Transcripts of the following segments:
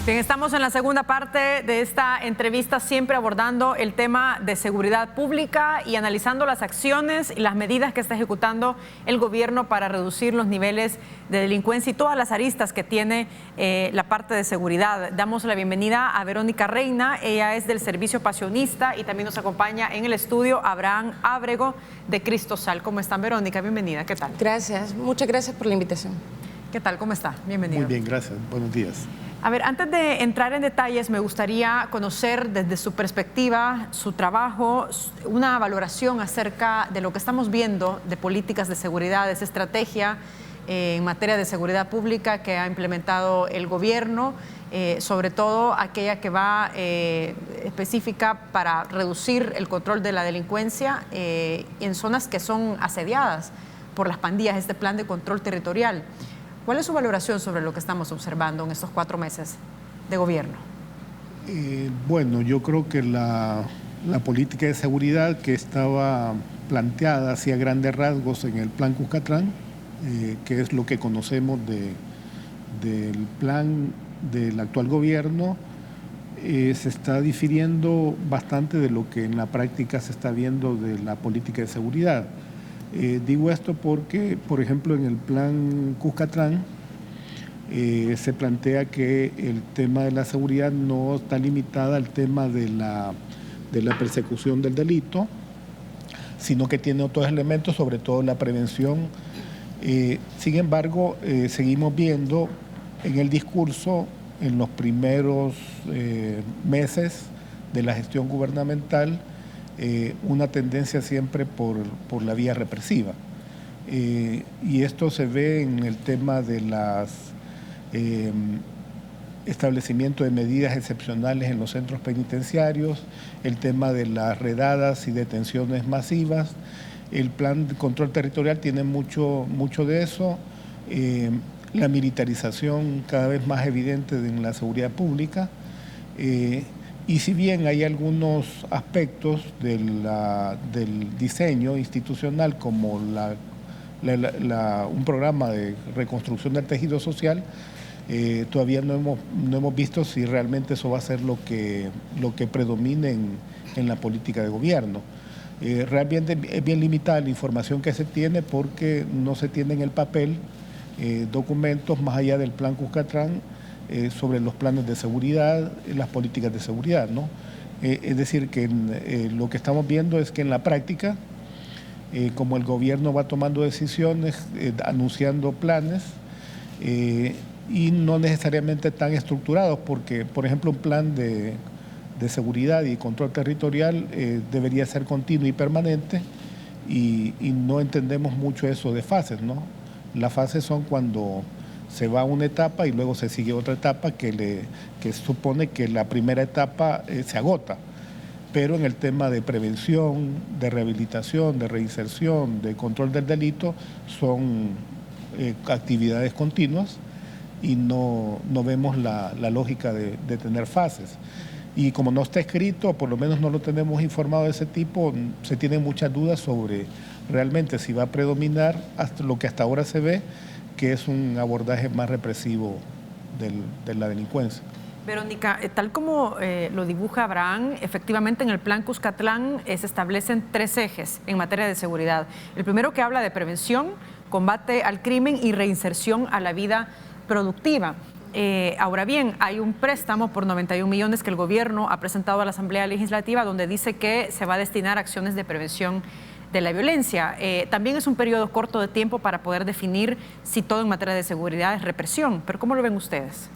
Bien, estamos en la segunda parte de esta entrevista, siempre abordando el tema de seguridad pública y analizando las acciones y las medidas que está ejecutando el gobierno para reducir los niveles de delincuencia y todas las aristas que tiene la parte de seguridad. Damos la bienvenida a Verónica Reina, ella es del Servicio Pasionista y también nos acompaña en el estudio Abraham Ábrego de Cristosal. ¿Cómo están, Verónica? Bienvenida, ¿qué tal? Gracias, muchas gracias por la invitación. ¿Qué tal? ¿Cómo está? Bienvenida. Muy bien, gracias. Buenos días. A ver, antes de entrar en detalles, me gustaría conocer desde su perspectiva, su trabajo, una valoración acerca de lo que estamos viendo de políticas de seguridad, de esa estrategia en materia de seguridad pública que ha implementado el gobierno, sobre todo aquella que va específica para reducir el control de la delincuencia en zonas que son asediadas por las pandillas, este plan de control territorial. ¿Cuál es su valoración sobre lo que estamos observando en estos 4 meses de gobierno? Bueno, yo creo que la política de seguridad que estaba planteada hacia grandes rasgos en el plan Cuscatlán, que es lo que conocemos del plan del actual gobierno, se está difiriendo bastante de lo que en la práctica se está viendo de la política de seguridad. Digo esto porque, por ejemplo, en el plan Cuscatlán se plantea que el tema de la seguridad no está limitada al tema de la persecución del delito, sino que tiene otros elementos, sobre todo la prevención. Sin embargo, seguimos viendo en el discurso, en los primeros meses de la gestión gubernamental, una tendencia siempre por la vía represiva. Y esto se ve en el tema de las establecimiento de medidas excepcionales en los centros penitenciarios, el tema de las redadas y detenciones masivas. El plan de control territorial tiene mucho de eso. La militarización cada vez más evidente en la seguridad pública. Y si bien hay algunos aspectos del diseño institucional, como un programa de reconstrucción del tejido social, todavía no hemos visto si realmente eso va a ser lo que predomine en la política de gobierno. Realmente es bien limitada la información que se tiene porque no se tiene en el papel documentos más allá del plan Cuscatlán sobre los planes de seguridad, las políticas de seguridad, ¿no? Es decir, que lo que estamos viendo es que en la práctica, como el gobierno va tomando decisiones, anunciando planes, y no necesariamente tan estructurados, porque, por ejemplo, un plan de seguridad y control territorial debería ser continuo y permanente, y no entendemos mucho eso de fases, ¿no? Las fases son cuando se va a una etapa y luego se sigue otra etapa que supone que la primera etapa se agota. Pero en el tema de prevención, de rehabilitación, de reinserción, de control del delito, son actividades continuas y no vemos la lógica de tener fases. Y como no está escrito, por lo menos no lo tenemos informado de ese tipo, se tienen muchas dudas sobre realmente si va a predominar hasta lo que hasta ahora se ve, que es un abordaje más represivo de la delincuencia. Verónica, tal como lo dibuja Abraham, efectivamente en el plan Cuscatlán se establecen 3 ejes en materia de seguridad. El primero, que habla de prevención, combate al crimen y reinserción a la vida productiva. Ahora bien, hay un préstamo por 91 millones que el gobierno ha presentado a la Asamblea Legislativa, donde dice que se va a destinar a acciones de prevención de la violencia. También es un periodo corto de tiempo para poder definir si todo en materia de seguridad es represión, pero ¿cómo lo ven ustedes?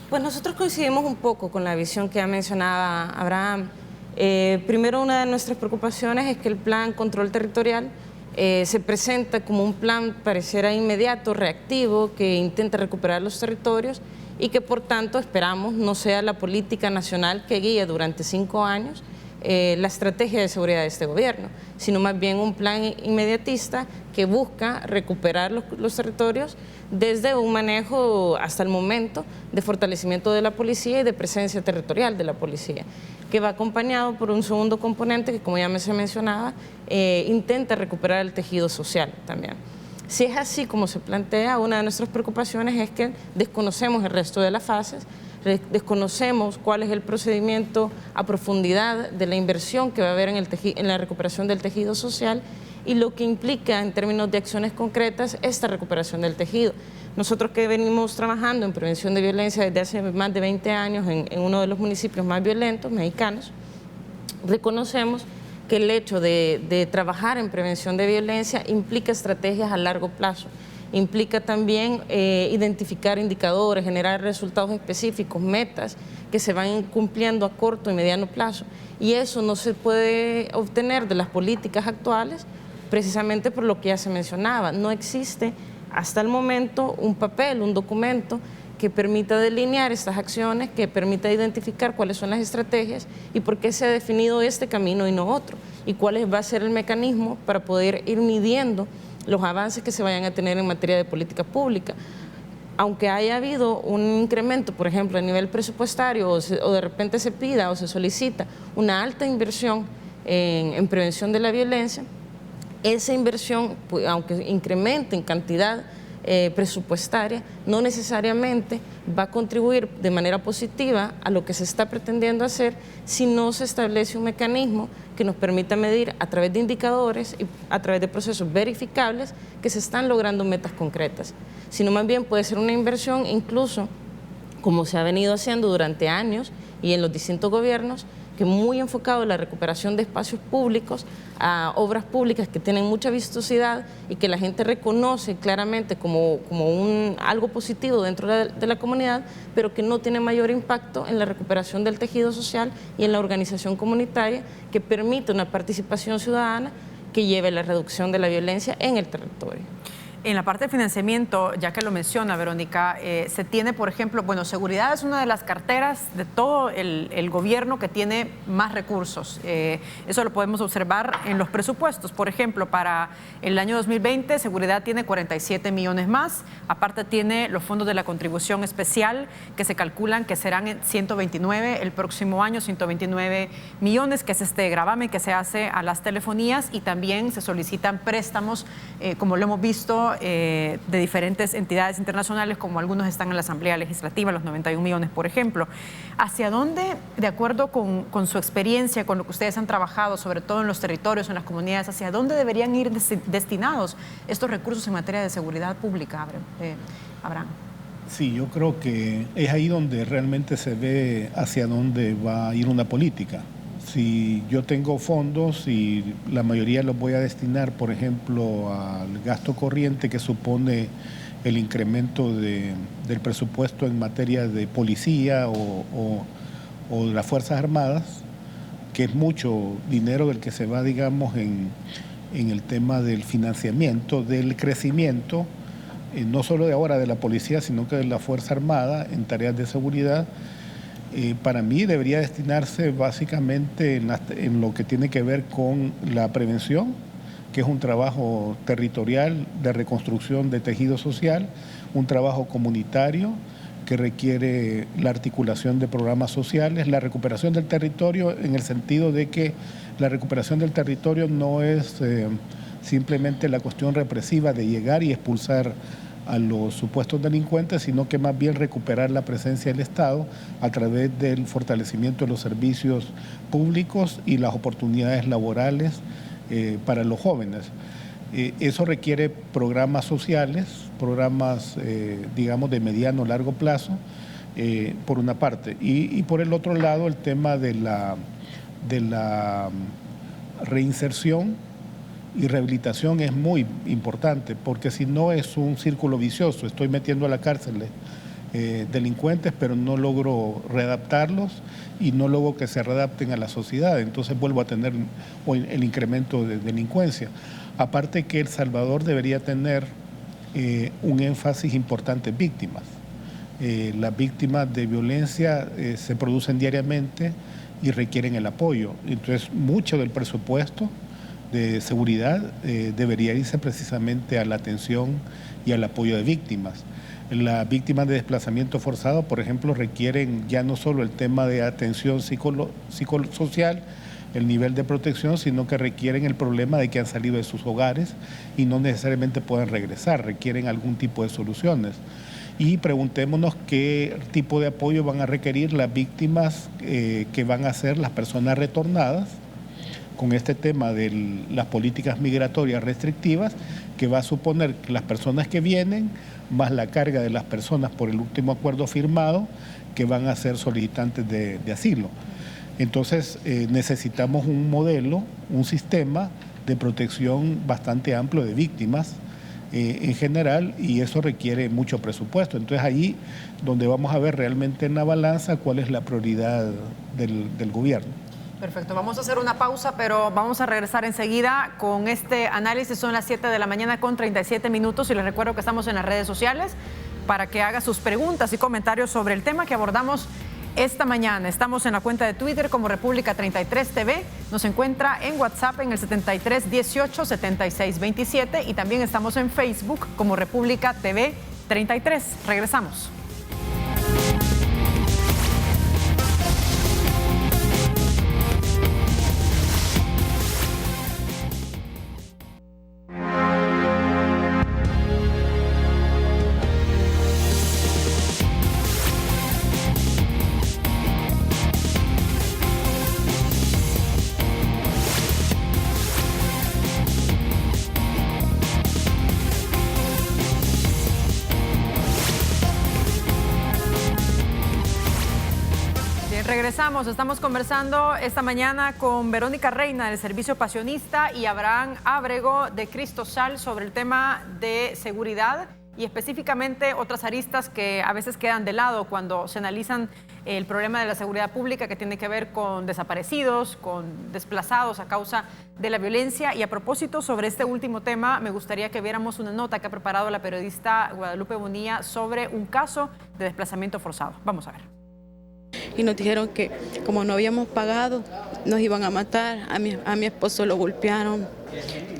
Pues nosotros coincidimos un poco con la visión que ya mencionaba Abraham. Primero, una de nuestras preocupaciones es que el plan control territorial se presenta como un plan pareciera inmediato, reactivo, que intenta recuperar los territorios y que por tanto esperamos no sea la política nacional que guíe durante 5 años la estrategia de seguridad de este gobierno, sino más bien un plan inmediatista que busca recuperar los territorios desde un manejo hasta el momento de fortalecimiento de la policía y de presencia territorial de la policía, que va acompañado por un segundo componente que, como ya se mencionaba, intenta recuperar el tejido social también. Si es así como se plantea, una de nuestras preocupaciones es que desconocemos el resto de las fases Desconocemos cuál es el procedimiento a profundidad de la inversión que va a haber en la recuperación del tejido social y lo que implica en términos de acciones concretas esta recuperación del tejido. Nosotros que venimos trabajando en prevención de violencia desde hace más de 20 años en uno de los municipios más violentos mexicanos, reconocemos que el hecho de trabajar en prevención de violencia implica estrategias a largo plazo, implica también identificar indicadores, generar resultados específicos, metas que se van cumpliendo a corto y mediano plazo. Y eso no se puede obtener de las políticas actuales precisamente por lo que ya se mencionaba. No existe hasta el momento un papel, un documento que permita delinear estas acciones, que permita identificar cuáles son las estrategias y por qué se ha definido este camino y no otro, y cuál va a ser el mecanismo para poder ir midiendo los avances que se vayan a tener en materia de política pública. Aunque haya habido un incremento, por ejemplo, a nivel presupuestario o de repente se pida o se solicita una alta inversión en prevención de la violencia, esa inversión, aunque incremente en cantidad presupuestaria, no necesariamente va a contribuir de manera positiva a lo que se está pretendiendo hacer si no se establece un mecanismo que nos permita medir a través de indicadores y a través de procesos verificables que se están logrando metas concretas, sino más bien puede ser una inversión incluso como se ha venido haciendo durante años y en los distintos gobiernos, que muy enfocado en la recuperación de espacios públicos, a obras públicas que tienen mucha vistosidad y que la gente reconoce claramente como algo positivo dentro de la comunidad, pero que no tiene mayor impacto en la recuperación del tejido social y en la organización comunitaria que permite una participación ciudadana que lleve a la reducción de la violencia en el territorio. En la parte de financiamiento, ya que lo menciona Verónica, se tiene, por ejemplo, bueno, seguridad es una de las carteras de todo el gobierno que tiene más recursos. Eso lo podemos observar en los presupuestos. Por ejemplo, para el año 2020, seguridad tiene 47 millones más. Aparte tiene los fondos de la contribución especial que se calculan que serán 129 el próximo año, 129 millones, que es este gravamen que se hace a las telefonías, y también se solicitan préstamos, como lo hemos visto, de diferentes entidades internacionales, como algunos están en la Asamblea Legislativa, los 91 millones, por ejemplo. ¿Hacia dónde, de acuerdo con su experiencia, con lo que ustedes han trabajado, sobre todo en los territorios, en las comunidades, hacia dónde deberían ir destinados estos recursos en materia de seguridad pública, Abraham? Sí, yo creo que es ahí donde realmente se ve hacia dónde va a ir una política. Si yo tengo fondos y la mayoría los voy a destinar, por ejemplo, al gasto corriente que supone el incremento del presupuesto en materia de policía o de las Fuerzas Armadas, que es mucho dinero del que se va, digamos, en el tema del financiamiento, del crecimiento, no solo de ahora de la policía, sino que de la Fuerza Armada en tareas de seguridad. Para mí debería destinarse básicamente en lo que tiene que ver con la prevención, que es un trabajo territorial de reconstrucción de tejido social, un trabajo comunitario que requiere la articulación de programas sociales, la recuperación del territorio en el sentido de que la recuperación del territorio no es simplemente la cuestión represiva de llegar y expulsar a los supuestos delincuentes, sino que más bien recuperar la presencia del Estado a través del fortalecimiento de los servicios públicos y las oportunidades laborales para los jóvenes. Eso requiere programas sociales, programas, digamos, de mediano o largo plazo, por una parte. Y por el otro lado, el tema de la reinserción y rehabilitación es muy importante, porque si no es un círculo vicioso, estoy metiendo a la cárcel delincuentes, pero no logro readaptarlos y no logro que se readapten a la sociedad, entonces vuelvo a tener el incremento de delincuencia. Aparte que El Salvador debería tener un énfasis importante en víctimas. Las víctimas de violencia se producen diariamente y requieren el apoyo, entonces mucho del presupuesto de seguridad debería irse precisamente a la atención y al apoyo de víctimas. Las víctimas de desplazamiento forzado, por ejemplo, requieren ya no solo el tema de atención psicosocial, el nivel de protección, sino que requieren el problema de que han salido de sus hogares y no necesariamente pueden regresar, requieren algún tipo de soluciones. y preguntémonos qué tipo de apoyo van a requerir las víctimas que van a ser las personas retornadas con este tema de las políticas migratorias restrictivas, que va a suponer que las personas que vienen, más la carga de las personas por el último acuerdo firmado, que van a ser solicitantes de asilo. Entonces necesitamos un modelo, un sistema de protección bastante amplio de víctimas en general, y eso requiere mucho presupuesto. Entonces ahí donde vamos a ver realmente en la balanza cuál es la prioridad del gobierno. Perfecto, vamos a hacer una pausa, pero vamos a regresar enseguida con este análisis. Son las 7 de la mañana con 37 minutos y les recuerdo que estamos en las redes sociales para que haga sus preguntas y comentarios sobre el tema que abordamos esta mañana. Estamos en la cuenta de Twitter como República 33 TV, nos encuentra en WhatsApp en el 73 18 76 27 y también estamos en Facebook como República TV 33. Regresamos. Regresamos, estamos conversando esta mañana con Verónica Reina del Servicio Pasionista y Abraham Ábrego de Cristosal sobre el tema de seguridad y específicamente otras aristas que a veces quedan de lado cuando se analizan el problema de la seguridad pública, que tiene que ver con desaparecidos, con desplazados a causa de la violencia. Y a propósito sobre este último tema, me gustaría que viéramos una nota que ha preparado la periodista Guadalupe Bonilla sobre un caso de desplazamiento forzado. Vamos a ver. Y nos dijeron que como no habíamos pagado, nos iban a matar. A mi esposo lo golpearon,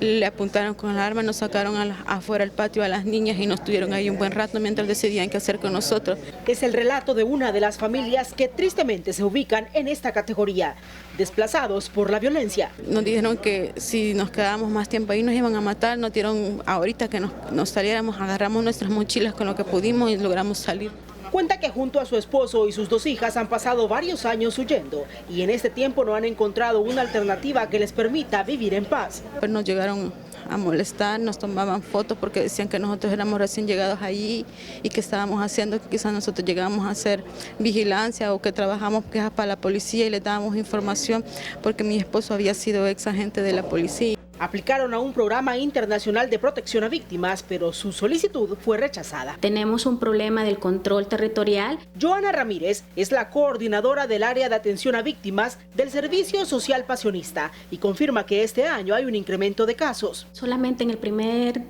le apuntaron con el arma, nos sacaron afuera al patio a las niñas y nos tuvieron ahí un buen rato mientras decidían qué hacer con nosotros. Es el relato de una de las familias que tristemente se ubican en esta categoría, desplazados por la violencia. Nos dijeron que si nos quedábamos más tiempo ahí nos iban a matar. Nos dieron ahorita que nos saliéramos, agarramos nuestras mochilas con lo que pudimos y logramos salir. Cuenta que junto a su esposo y sus 2 hijas han pasado varios años huyendo y en este tiempo no han encontrado una alternativa que les permita vivir en paz. Pues nos llegaron a molestar, nos tomaban fotos porque decían que nosotros éramos recién llegados allí y que estábamos haciendo, que quizás nosotros llegábamos a hacer vigilancia o que trabajamos quejas para la policía y les dábamos información porque mi esposo había sido ex agente de la policía. Aplicaron a un programa internacional de protección a víctimas, pero su solicitud fue rechazada. Tenemos un problema del control territorial. Joana Ramírez es la coordinadora del área de atención a víctimas del Servicio Social Pasionista y confirma que este año hay un incremento de casos. Solamente en el primer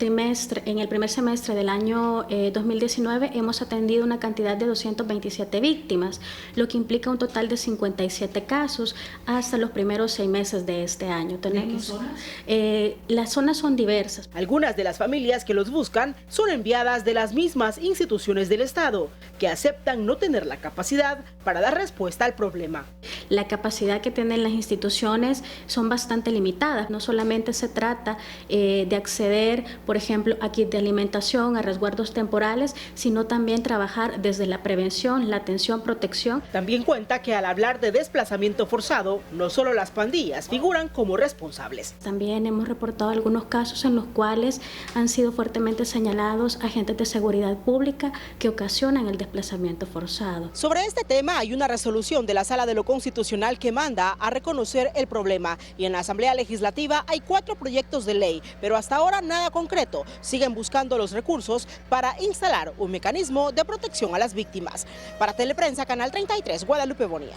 semestre del año 2019 hemos atendido una cantidad de 227 víctimas, lo que implica un total de 57 casos hasta los primeros 6 meses de este año. Tenemos las zonas son diversas. Algunas de las familias que los buscan son enviadas de las mismas instituciones del Estado, que aceptan no tener la capacidad para dar respuesta al problema. La capacidad que tienen las instituciones son bastante limitadas. No solamente se trata de acceder, por ejemplo, a kits de alimentación, a resguardos temporales, sino también trabajar desde la prevención, la atención, protección. También cuenta que al hablar de desplazamiento forzado, no solo las pandillas figuran como responsables. También hemos reportado algunos casos en los cuales han sido fuertemente señalados agentes de seguridad pública que ocasionan el desplazamiento forzado. Sobre este tema hay una resolución de la Sala de lo Constitucional que manda a reconocer el problema y en la Asamblea Legislativa hay 4 proyectos de ley, pero hasta ahora nada concreto. Siguen buscando los recursos para instalar un mecanismo de protección a las víctimas. Para Teleprensa, Canal 33, Guadalupe Bonilla.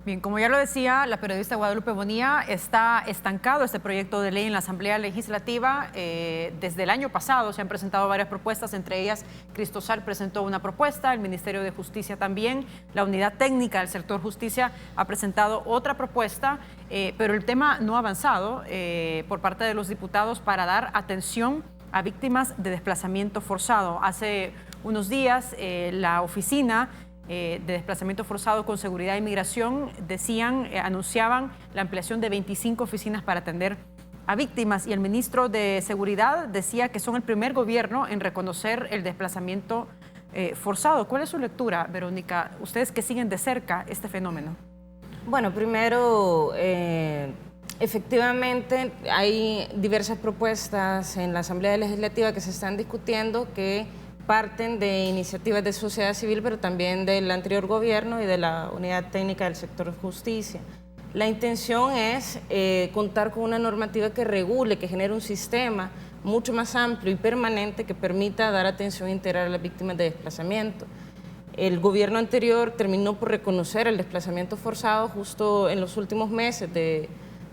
Bien, como ya lo decía la periodista Guadalupe Bonilla, está estancado este proyecto de ley en la Asamblea Legislativa. Desde el año pasado se han presentado varias propuestas, entre ellas Cristosal presentó una propuesta, el Ministerio de Justicia también, la Unidad Técnica del Sector Justicia ha presentado otra propuesta, pero el tema no ha avanzado por parte de los diputados para dar atención a víctimas de desplazamiento forzado. Hace unos días la oficina de desplazamiento forzado con seguridad y migración anunciaban la ampliación de 25 oficinas para atender a víctimas y el ministro de Seguridad decía que son el primer gobierno en reconocer el desplazamiento forzado. ¿Cuál es su lectura, Verónica? Ustedes que siguen de cerca este fenómeno. Bueno, primero, efectivamente hay diversas propuestas en la Asamblea Legislativa que se están discutiendo que parten de iniciativas de sociedad civil, pero también del anterior gobierno y de la Unidad Técnica del Sector de Justicia. La intención es contar con una normativa que regule, que genere un sistema mucho más amplio y permanente que permita dar atención integral a las víctimas de desplazamiento. El gobierno anterior terminó por reconocer el desplazamiento forzado justo en los últimos meses de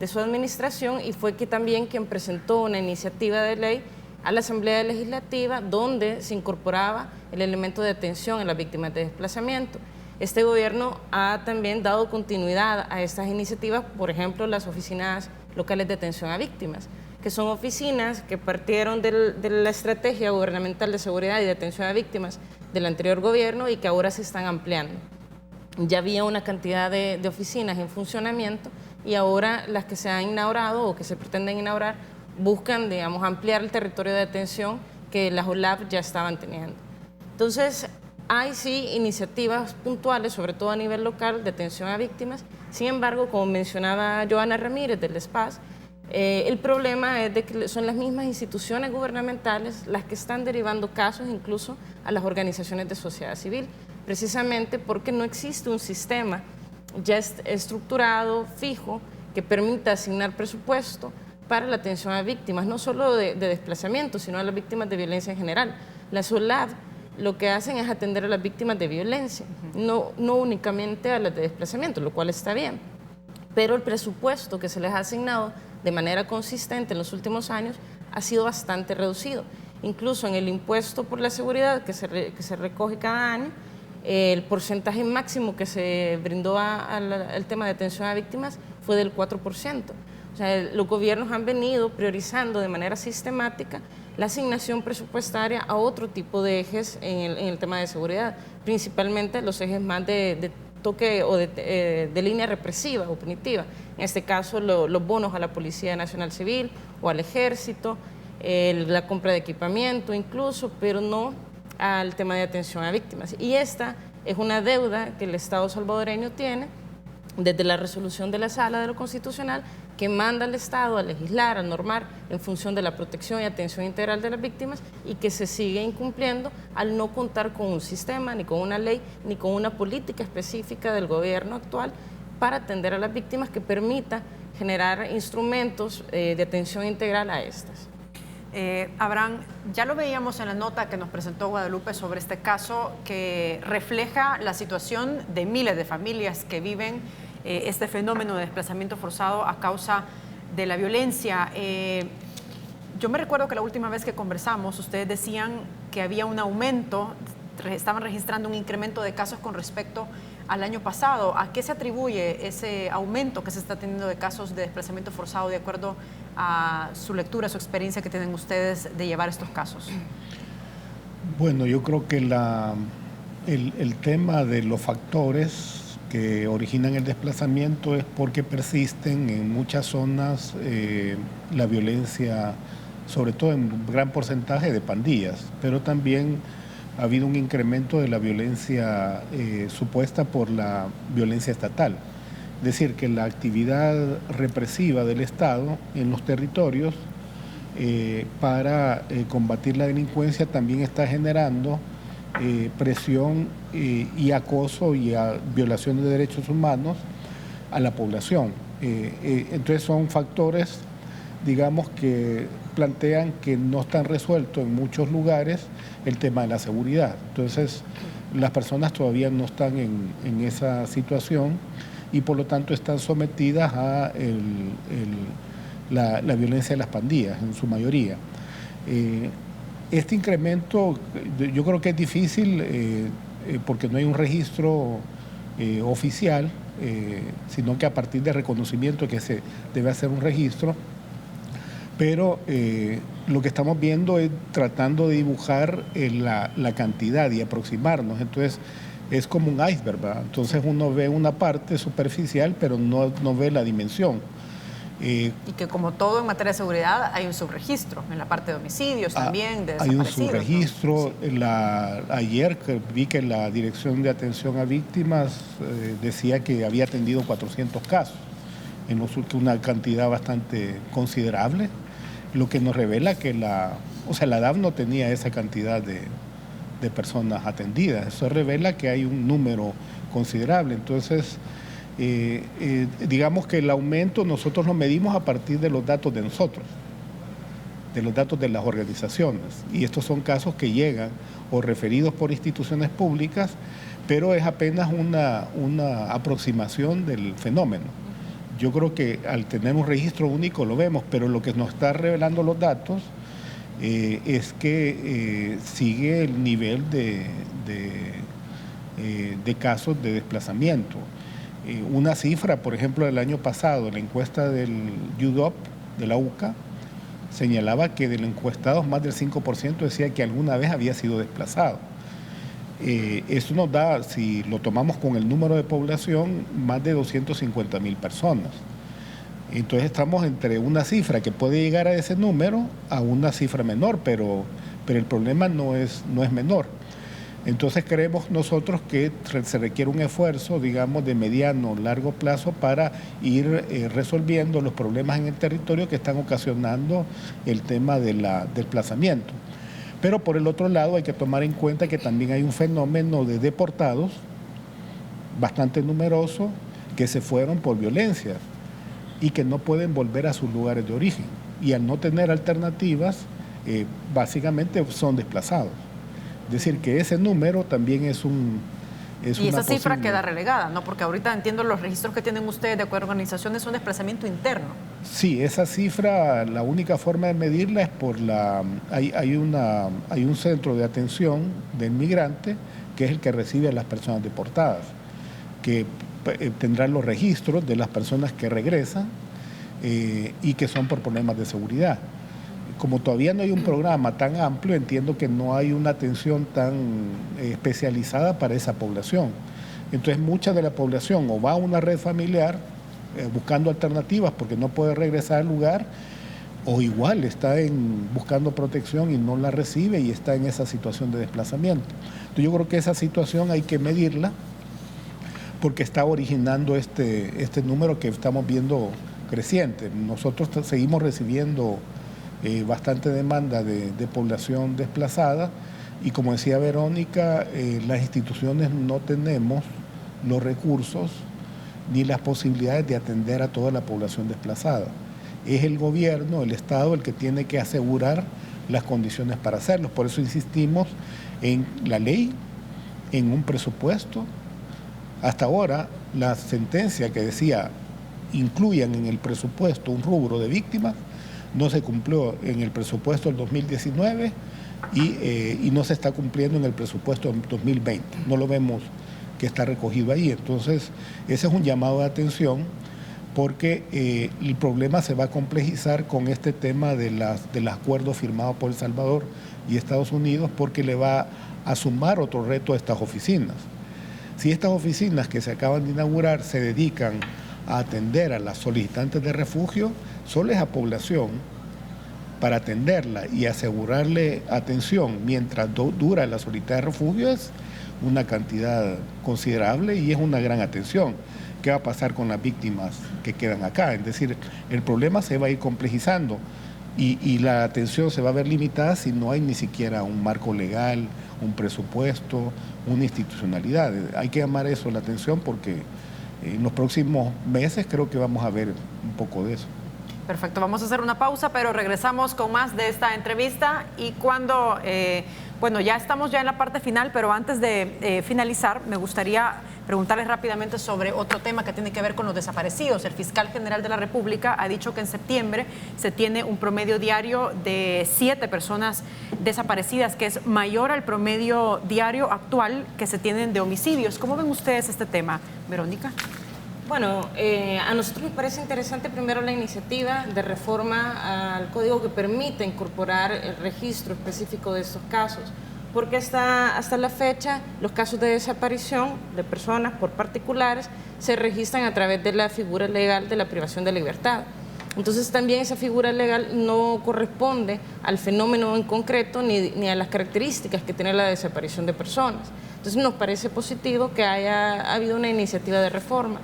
su administración y fue que también quien presentó una iniciativa de ley a la Asamblea Legislativa donde se incorporaba el elemento de atención a las víctimas de desplazamiento. Este gobierno ha también dado continuidad a estas iniciativas, por ejemplo, las oficinas locales de atención a víctimas, que son oficinas que partieron de la estrategia gubernamental de seguridad y de atención a víctimas del anterior gobierno y que ahora se están ampliando. Ya había una cantidad de oficinas en funcionamiento y ahora las que se han inaugurado o que se pretenden inaugurar buscan, digamos, ampliar el territorio de atención que las OLAP ya estaban teniendo. Entonces, hay sí iniciativas puntuales, sobre todo a nivel local, de atención a víctimas. Sin embargo, como mencionaba Joana Ramírez del SPAS, el problema es de que son las mismas instituciones gubernamentales las que están derivando casos incluso a las organizaciones de sociedad civil, precisamente porque no existe un sistema ya estructurado, fijo, que permita asignar presupuesto para la atención a víctimas, no solo de desplazamiento, sino a las víctimas de violencia en general. Las OLAV lo que hacen es atender a las víctimas de violencia, no únicamente a las de desplazamiento, lo cual está bien, pero el presupuesto que se les ha asignado de manera consistente en los últimos años ha sido bastante reducido. Incluso en el impuesto por la seguridad que se recoge cada año, el porcentaje máximo que se brindó al tema de atención a víctimas fue del 4%. O sea, los gobiernos han venido priorizando de manera sistemática la asignación presupuestaria a otro tipo de ejes en el tema de seguridad, principalmente los ejes más de toque o de línea represiva o punitiva. En este caso, los bonos a la Policía Nacional Civil o al Ejército, la compra de equipamiento incluso, pero no al tema de atención a víctimas. Y esta es una deuda que el Estado salvadoreño tiene desde la resolución de la Sala de lo Constitucional que manda al Estado a legislar, a normar en función de la protección y atención integral de las víctimas y que se sigue incumpliendo al no contar con un sistema, ni con una ley, ni con una política específica del gobierno actual para atender a las víctimas que permita generar instrumentos de atención integral a estas. Abraham, ya lo veíamos en la nota que nos presentó Guadalupe sobre este caso que refleja la situación de miles de familias que viven este fenómeno de desplazamiento forzado a causa de la violencia. Yo me recuerdo que la última vez que conversamos, ustedes decían que había un aumento, estaban registrando un incremento de casos con respecto al año pasado. ¿A qué se atribuye ese aumento que se está teniendo de casos de desplazamiento forzado de acuerdo a su lectura, su experiencia que tienen ustedes de llevar estos casos? Bueno, yo creo que el tema de los factores que originan el desplazamiento es porque persisten en muchas zonas la violencia, sobre todo en un gran porcentaje de pandillas, pero también ha habido un incremento de la violencia supuesta por la violencia estatal. Es decir, que la actividad represiva del Estado en los territorios para combatir la delincuencia también está generando presión y acoso y violación de derechos humanos a la población. Entonces son factores, digamos, que plantean que no están resueltos en muchos lugares el tema de la seguridad. Entonces las personas todavía no están en esa situación y por lo tanto están sometidas a la violencia de las pandillas en su mayoría. Este incremento yo creo que es difícil porque no hay un registro oficial, sino que a partir de reconocimiento que se debe hacer un registro, pero lo que estamos viendo es tratando de dibujar la cantidad y aproximarnos. Entonces es como un iceberg, ¿verdad? Entonces uno ve una parte superficial pero no ve la dimensión. Y que como todo en materia de seguridad hay un subregistro en la parte de homicidios también, de hay un ¿no? subregistro. Sí. Ayer vi que la Dirección de Atención a Víctimas decía que había atendido 400 casos, una cantidad bastante considerable, lo que nos revela que la DAV no tenía esa cantidad de personas atendidas. Eso revela que hay un número considerable. Entonces, digamos que el aumento nosotros lo medimos a partir de los datos de nosotros, de los datos de las organizaciones, y estos son casos que llegan o referidos por instituciones públicas, pero es apenas una aproximación del fenómeno. Yo creo que al tener un registro único lo vemos, pero lo que nos está revelando los datos es que sigue el nivel de casos de desplazamiento. Una cifra, por ejemplo, del año pasado, la encuesta del UDOP, de la UCA, señalaba que de los encuestados más del 5% decía que alguna vez había sido desplazado. Eso nos da, si lo tomamos con el número de población, más de 250.000 personas. Entonces estamos entre una cifra que puede llegar a ese número a una cifra menor, pero el problema no es menor. Entonces creemos nosotros que se requiere un esfuerzo, digamos, de mediano, largo plazo para ir resolviendo los problemas en el territorio que están ocasionando el tema del desplazamiento. Pero por el otro lado hay que tomar en cuenta que también hay un fenómeno de deportados bastante numeroso que se fueron por violencia y que no pueden volver a sus lugares de origen. Y al no tener alternativas, básicamente son desplazados. Es decir, que ese número también es y esa cifra queda relegada, ¿no? Porque ahorita entiendo los registros que tienen ustedes de acuerdo a organizaciones, es un desplazamiento interno. Sí, esa cifra, la única forma de medirla es hay un centro de atención del migrante que es el que recibe a las personas deportadas, que tendrá los registros de las personas que regresan y que son por problemas de seguridad. Como todavía no hay un programa tan amplio, entiendo que no hay una atención tan especializada para esa población. Entonces mucha de la población o va a una red familiar buscando alternativas porque no puede regresar al lugar, o igual está buscando protección y no la recibe y está en esa situación de desplazamiento. Entonces yo creo que esa situación hay que medirla porque está originando este número que estamos viendo creciente. Nosotros seguimos recibiendo bastante demanda de población desplazada y, como decía Verónica, las instituciones no tenemos los recursos ni las posibilidades de atender a toda la población desplazada. Es el gobierno, el Estado, el que tiene que asegurar las condiciones para hacerlo. Por eso insistimos en la ley, en un presupuesto. Hasta ahora, la sentencia que decía incluyan en el presupuesto un rubro de víctimas no se cumplió en el presupuesto del 2019 y no se está cumpliendo en el presupuesto del 2020. No lo vemos que está recogido ahí. Entonces, ese es un llamado de atención porque el problema se va a complejizar con este tema del acuerdo firmado por El Salvador y Estados Unidos, porque le va a sumar otro reto a estas oficinas. Si estas oficinas que se acaban de inaugurar se dedican a atender a las solicitantes de refugio, solo esa población, para atenderla y asegurarle atención mientras dura la solicitud de refugio, es una cantidad considerable y es una gran atención. ¿Qué va a pasar con las víctimas que quedan acá? Es decir, el problema se va a ir complejizando y la atención se va a ver limitada si no hay ni siquiera un marco legal, un presupuesto, una institucionalidad. Hay que llamar eso la atención porque en los próximos meses creo que vamos a ver un poco de eso. Perfecto, vamos a hacer una pausa, pero regresamos con más de esta entrevista y cuando, ya estamos ya en la parte final, pero antes de finalizar, me gustaría preguntarles rápidamente sobre otro tema que tiene que ver con los desaparecidos. El fiscal general de la República ha dicho que en septiembre se tiene un promedio diario de 7 personas desaparecidas, que es mayor al promedio diario actual que se tienen de homicidios. ¿Cómo ven ustedes este tema, Verónica? Bueno, a nosotros nos parece interesante primero la iniciativa de reforma al código que permite incorporar el registro específico de estos casos, porque hasta la fecha los casos de desaparición de personas por particulares se registran a través de la figura legal de la privación de libertad. Entonces también esa figura legal no corresponde al fenómeno en concreto ni a las características que tiene la desaparición de personas. Entonces nos parece positivo que haya habido una iniciativa de reforma.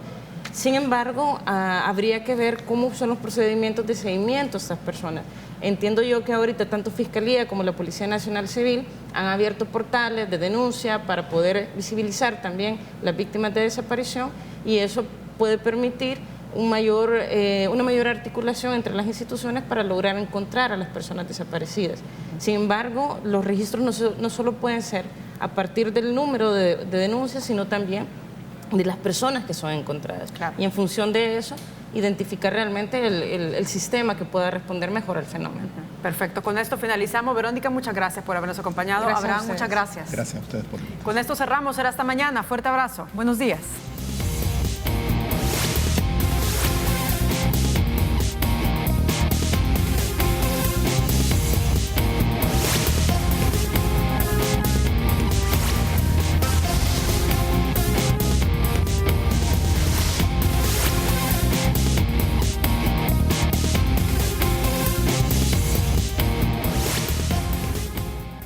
Sin embargo, habría que ver cómo son los procedimientos de seguimiento a estas personas. Entiendo yo que ahorita tanto Fiscalía como la Policía Nacional Civil han abierto portales de denuncia para poder visibilizar también las víctimas de desaparición, y eso puede permitir una mayor articulación entre las instituciones para lograr encontrar a las personas desaparecidas. Sin embargo, los registros no solo pueden ser a partir del número de denuncias, sino también de las personas que son encontradas. Claro. Y en función de eso, identificar realmente el sistema que pueda responder mejor al fenómeno. Perfecto. Con esto finalizamos. Verónica, muchas gracias por habernos acompañado. Gracias a Abraham, ustedes. muchas gracias. Gracias a ustedes por... Con esto cerramos. Será hasta mañana. Fuerte abrazo. Buenos días.